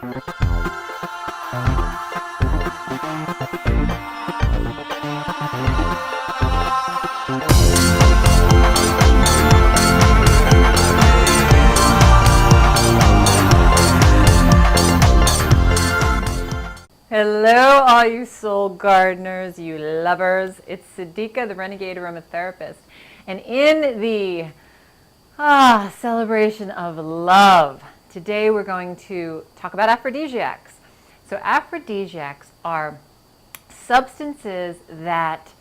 Hello, all you soul gardeners, you lovers. It's Siddiqa, the Renegade Aromatherapist. And in the celebration of love, today we're going to talk about aphrodisiacs. So aphrodisiacs are substances that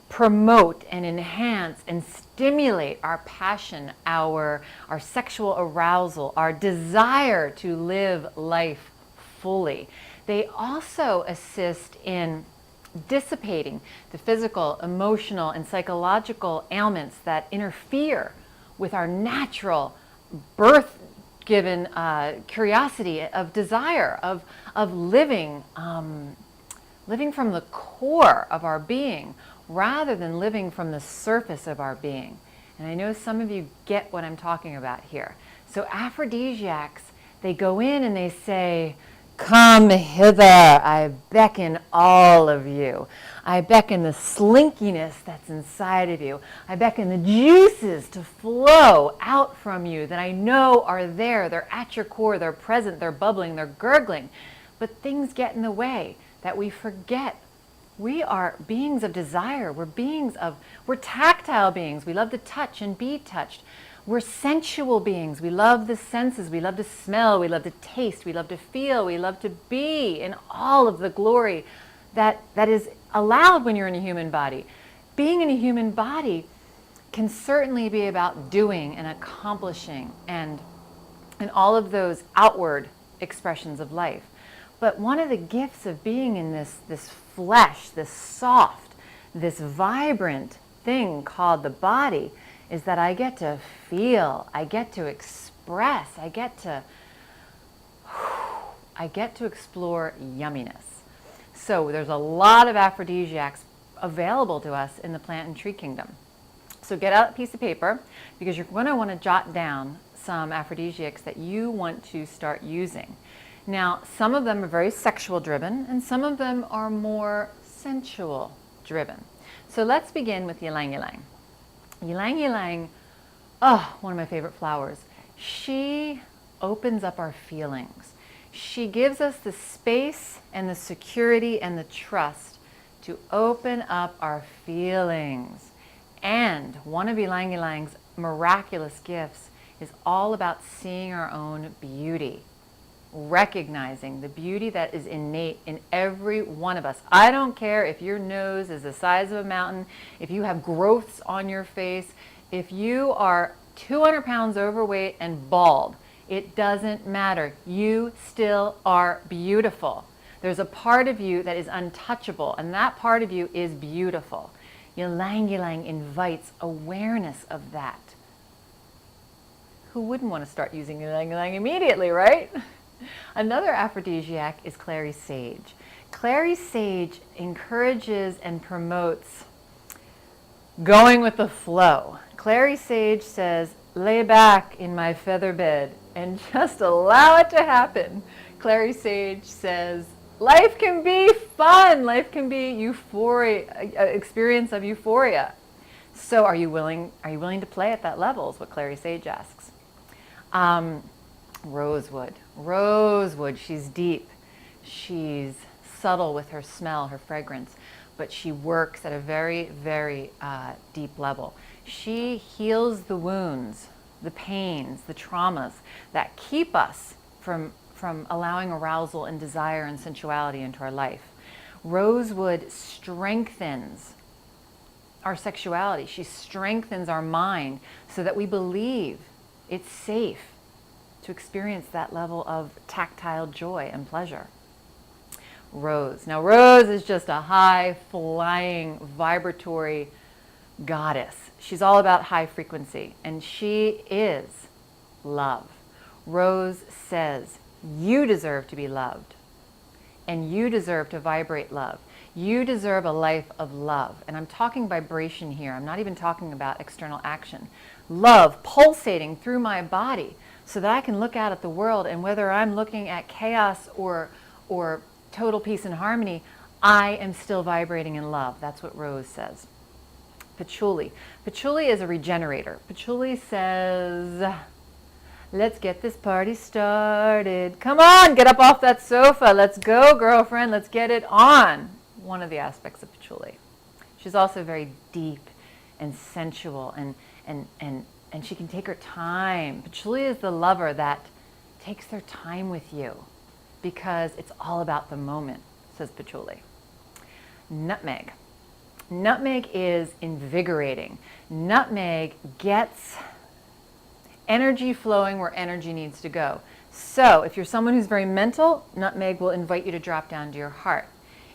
promote and enhance and stimulate our passion, our sexual arousal, our desire to live life fully. They also assist in dissipating the physical, emotional, and psychological ailments that interfere with our natural birth-given curiosity of desire, of living, living from the core of our being rather than living from the surface of our being. And I know some of you get what I'm talking about here. So aphrodisiacs, they go in and they say, "Come hither, I beckon all of you. I beckon the slinkiness that's inside of you. I beckon the juices to flow out from you that I know are there. They're at your core, they're present, they're bubbling, they're gurgling. But things get in the way that we forget. We are beings of desire. We're tactile beings. We love to touch and be touched. We're sensual beings. We love the senses. We love to smell. We love to taste. We love to feel. We love to be in all of the glory that is allowed when you're in a human body. Being in a human body can certainly be about doing and accomplishing and all of those outward expressions of life. But one of the gifts of being in this flesh, this soft, this vibrant thing called the body, is that I get to feel, I get to express, I get to explore yumminess. So there's a lot of aphrodisiacs available to us in the plant and tree kingdom. So get out a piece of paper because you're going to want to jot down some aphrodisiacs that you want to start using. Now, some of them are very sexual driven and some of them are more sensual driven. So let's begin with ylang ylang. Ylang ylang, one of my favorite flowers. She opens up our feelings. She gives us the space and the security and the trust to open up our feelings. And one of ylang ylan's miraculous gifts is all about seeing our own beauty, recognizing the beauty that is innate in every one of us. I don't care if your nose is the size of a mountain, if you have growths on your face, if you are 200 pounds overweight and bald, it doesn't matter. You still are beautiful. There's a part of you that is untouchable, and that part of you is beautiful. Ylang ylang invites awareness of that. Who wouldn't want to start using ylang ylang immediately, right? Another aphrodisiac is clary sage. Clary sage encourages and promotes going with the flow. Clary sage says, lay back in my feather bed and just allow it to happen. Clary sage says, life can be fun. Life can be euphoria, experience of euphoria. So are you willing to play at that level is what clary sage asks. Rosewood. Rosewood, she's deep. She's subtle with her smell, her fragrance, but she works at a very, very deep level. She heals the wounds, the pains, the traumas that keep us from allowing arousal and desire and sensuality into our life. Rosewood strengthens our sexuality. She strengthens our mind so that we believe it's safe to experience that level of tactile joy and pleasure. Rose. Now, Rose is just a high-flying, vibratory goddess. She's all about high frequency, and she is love. Rose says, you deserve to be loved, and you deserve to vibrate love. You deserve a life of love. And I'm talking vibration here. I'm not even talking about external action. Love pulsating through my body so that I can look out at the world, and whether I'm looking at chaos or total peace and harmony, I am still vibrating in love. That's what Rose says. Patchouli. Patchouli is a regenerator. Patchouli says, let's get this party started. Come on, get up off that sofa. Let's go, girlfriend. Let's get it on. One of the aspects of patchouli. She's also very deep and sensual, and she can take her time. Patchouli is the lover that takes their time with you because it's all about the moment, says patchouli. Nutmeg. Nutmeg is invigorating. Nutmeg gets energy flowing where energy needs to go. So if you're someone who's very mental, nutmeg will invite you to drop down to your heart.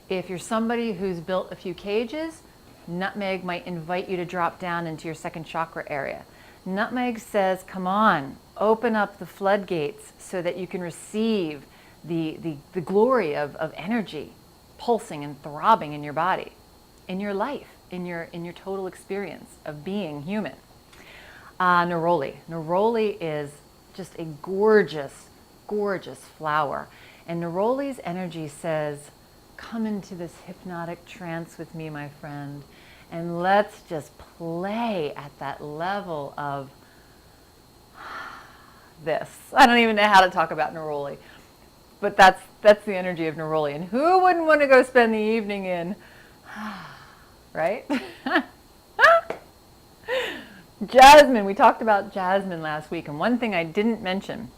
If you're somebody who's built a few cages, nutmeg might invite you to drop down into your second chakra area. Nutmeg says, come on, open up the floodgates so that you can receive the glory of energy pulsing and throbbing in your body, in your life, in your total experience of being human. Neroli. Neroli is just a gorgeous, gorgeous flower. And neroli's energy says, come into this hypnotic trance with me, my friend, and let's just play at that level of this. I don't even know how to talk about neroli, but that's the energy of neroli. And who wouldn't want to go spend the evening in, right? Jasmine, we talked about jasmine last week, and one thing I didn't mention,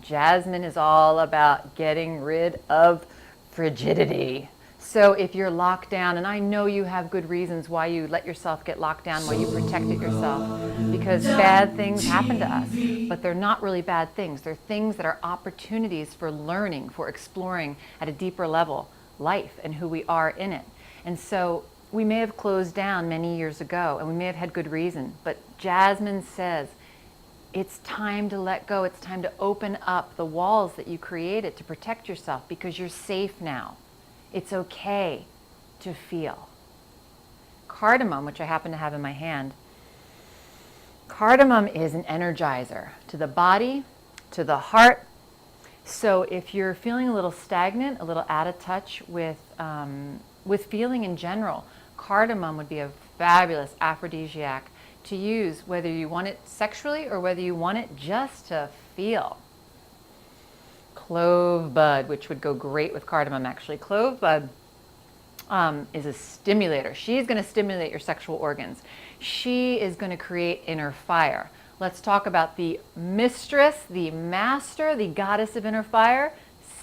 jasmine is all about getting rid of frigidity. So if you're locked down, and I know you have good reasons why you let yourself get locked down, why you protected yourself, because bad things happen to us, but they're not really bad things. They're things that are opportunities for learning, for exploring at a deeper level life and who we are in it. And so we may have closed down many years ago, and we may have had good reason, but Jasmine says, it's time to let go. It's time to open up the walls that you created to protect yourself because you're safe now. It's okay to feel. Cardamom, which I happen to have in my hand, cardamom is an energizer to the body, to the heart. So if you're feeling a little stagnant, a little out of touch with feeling in general, cardamom would be a fabulous aphrodisiac to use, whether you want it sexually or whether you want it just to feel. Clove bud, which would go great with cardamom actually. Clove bud is a stimulator. She's going to stimulate your sexual organs. She is going to create inner fire. Let's talk about the mistress, the master, the goddess of inner fire,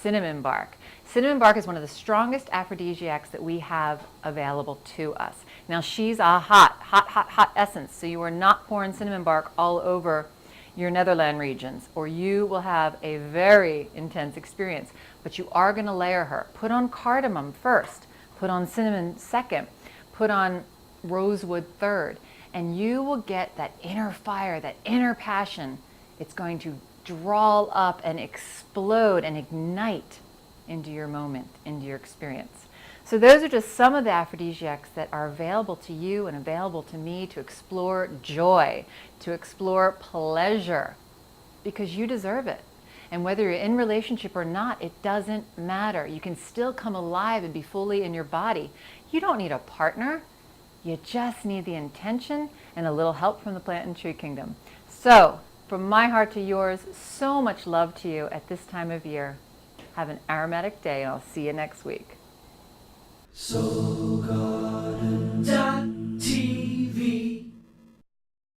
cinnamon bark. Cinnamon bark is one of the strongest aphrodisiacs that we have available to us. Now she's a hot essence, so you are not pouring cinnamon bark all over your Netherland regions, or you will have a very intense experience. But you are going to layer her. Put on cardamom first, put on cinnamon second, put on rosewood third, and you will get that inner fire, that inner passion. It's going to draw up and explode and ignite into your moment, into your experience. So those are just some of the aphrodisiacs that are available to you and available to me to explore joy, to explore pleasure, because you deserve it. And whether you're in relationship or not, it doesn't matter. You can still come alive and be fully in your body. You don't need a partner. You just need the intention and a little help from the plant and tree kingdom. So from my heart to yours, so much love to you at this time of year. Have an aromatic day, and I'll see you next week. So God and